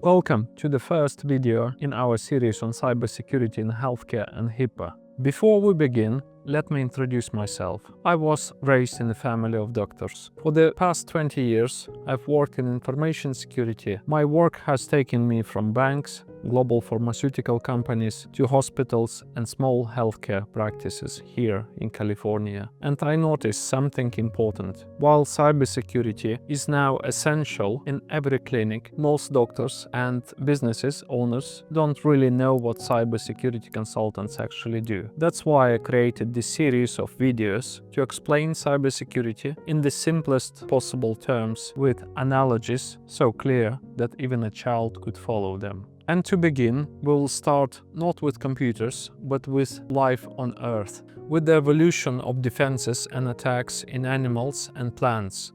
Welcome to the first video in our series on cybersecurity in healthcare and HIPAA. Before we begin, let me introduce myself. I was raised in a family of doctors. For the past 20 years, I've worked in information security. My work has taken me from banks, global pharmaceutical companies, to hospitals and small healthcare practices here in California. And I noticed something important. While cybersecurity is now essential in every clinic, most doctors and businesses owners don't really know what cybersecurity consultants actually do. That's why I created this series of videos to explain cybersecurity in the simplest possible terms with analogies so clear that even a child could follow them. And to begin, we'll start not with computers, but with life on Earth, with the evolution of defenses and attacks in animals and plants.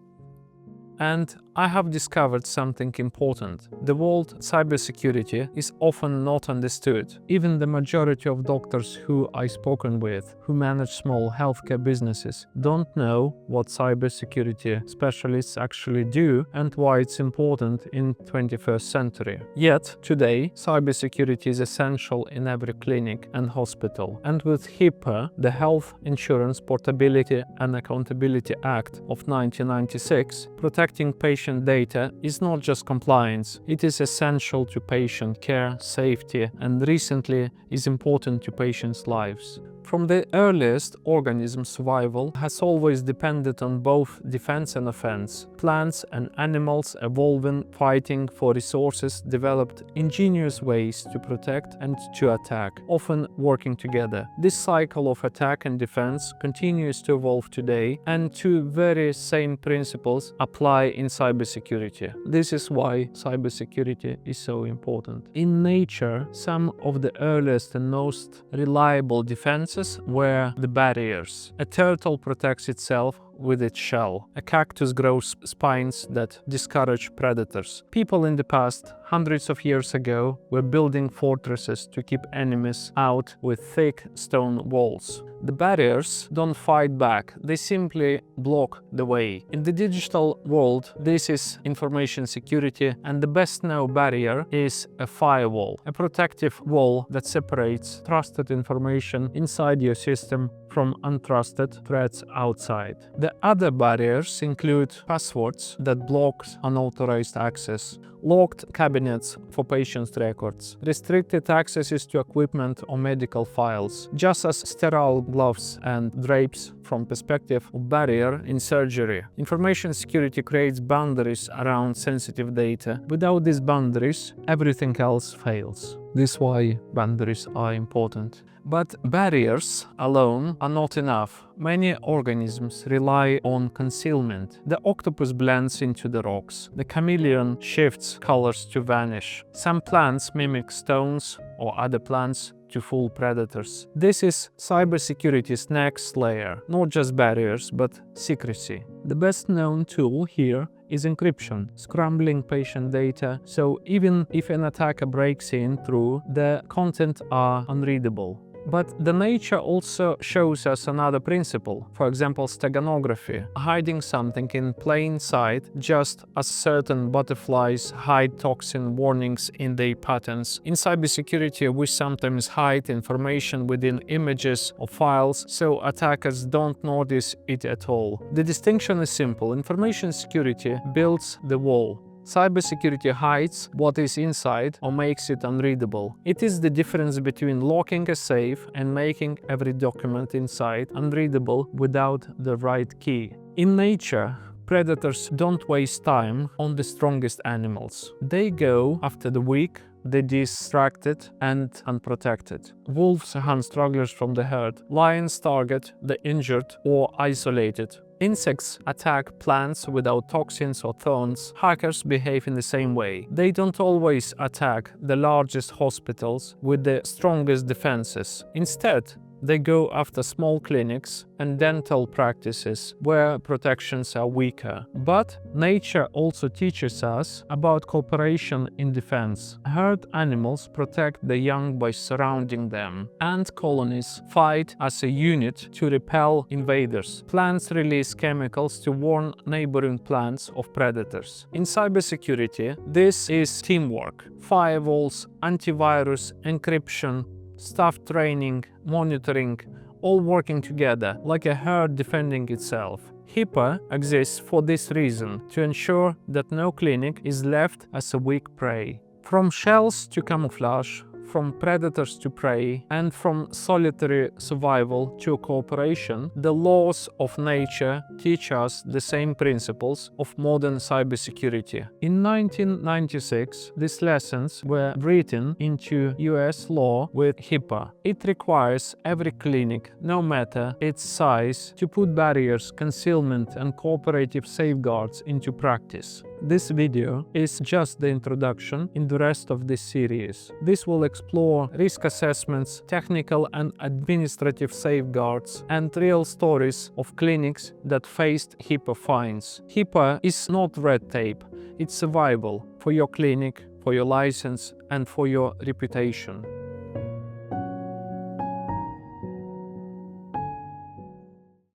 And I have discovered something important. The word cybersecurity is often not understood. Even the majority of doctors who I've spoken with, who manage small healthcare businesses, don't know what cybersecurity specialists actually do and why it's important in 21st century. Yet, today, cybersecurity is essential in every clinic and hospital. And with HIPAA, the Health Insurance Portability and Accountability Act of 1996, protecting patient data is not just compliance, it is essential to patient care, safety, and recently is important to patients' lives. From the earliest, organism survival has always depended on both defense and offense. Plants and animals evolving, fighting for resources, developed ingenious ways to protect and to attack, often working together. This cycle of attack and defense continues to evolve today, and two very same principles apply in cybersecurity. This is why cybersecurity is so important. In nature, some of the earliest and most reliable defenses were the barriers. A turtle protects itself with its shell. A cactus grows spines that discourage predators. People in the past, hundreds of years ago, were building fortresses to keep enemies out with thick stone walls. The barriers don't fight back, they simply block the way. In the digital world, this is information security, and the best known barrier is a firewall, a protective wall that separates trusted information inside your system from untrusted threats outside. The other barriers include passwords that block unauthorized access, locked cabinets for patients' records, restricted accesses to equipment or medical files, just as sterile gloves and drapes from perspective of barrier in surgery. Information security creates boundaries around sensitive data. Without these boundaries, everything else fails. This is why boundaries are important. But barriers alone are not enough. Many organisms rely on concealment. The octopus blends into the rocks. The chameleon shifts colors to vanish. Some plants mimic stones or other plants to fool predators. This is cybersecurity's next layer. Not just barriers, but secrecy. The best known tool here is encryption, scrambling patient data, so even if an attacker breaks in through, the content are unreadable. But the nature also shows us another principle, for example steganography, hiding something in plain sight just as certain butterflies hide toxin warnings in their patterns. In cybersecurity, we sometimes hide information within images or files so attackers don't notice it at all. The distinction is simple. Information security builds the wall. Cybersecurity hides what is inside or makes it unreadable. It is the difference between locking a safe and making every document inside unreadable without the right key. In nature, predators don't waste time on the strongest animals. They go after the weak, the distracted and unprotected. Wolves hunt stragglers from the herd. Lions target the injured or isolated. Insects attack plants without toxins or thorns. Hackers behave in the same way. They don't always attack the largest hospitals with the strongest defenses. Instead, They go after small clinics and dental practices where protections are weaker. But nature also teaches us about cooperation in defense. Herd animals protect the young by surrounding them. Ant colonies fight as a unit to repel invaders. Plants release chemicals to warn neighboring plants of predators. In cybersecurity, this is teamwork. Firewalls, antivirus, encryption, staff training, monitoring, all working together like a herd defending itself. HIPAA exists for this reason, to ensure that no clinic is left as a weak prey. From shells to camouflage, from predators to prey, and from solitary survival to cooperation, the laws of nature teach us the same principles of modern cybersecurity. In 1996, these lessons were written into US law with HIPAA. It requires every clinic, no matter its size, to put barriers, concealment, and cooperative safeguards into practice. This video is just the introduction in the rest of this series. This will explore risk assessments, technical and administrative safeguards, and real stories of clinics that faced HIPAA fines. HIPAA is not red tape, it's survival for your clinic, for your license, and for your reputation.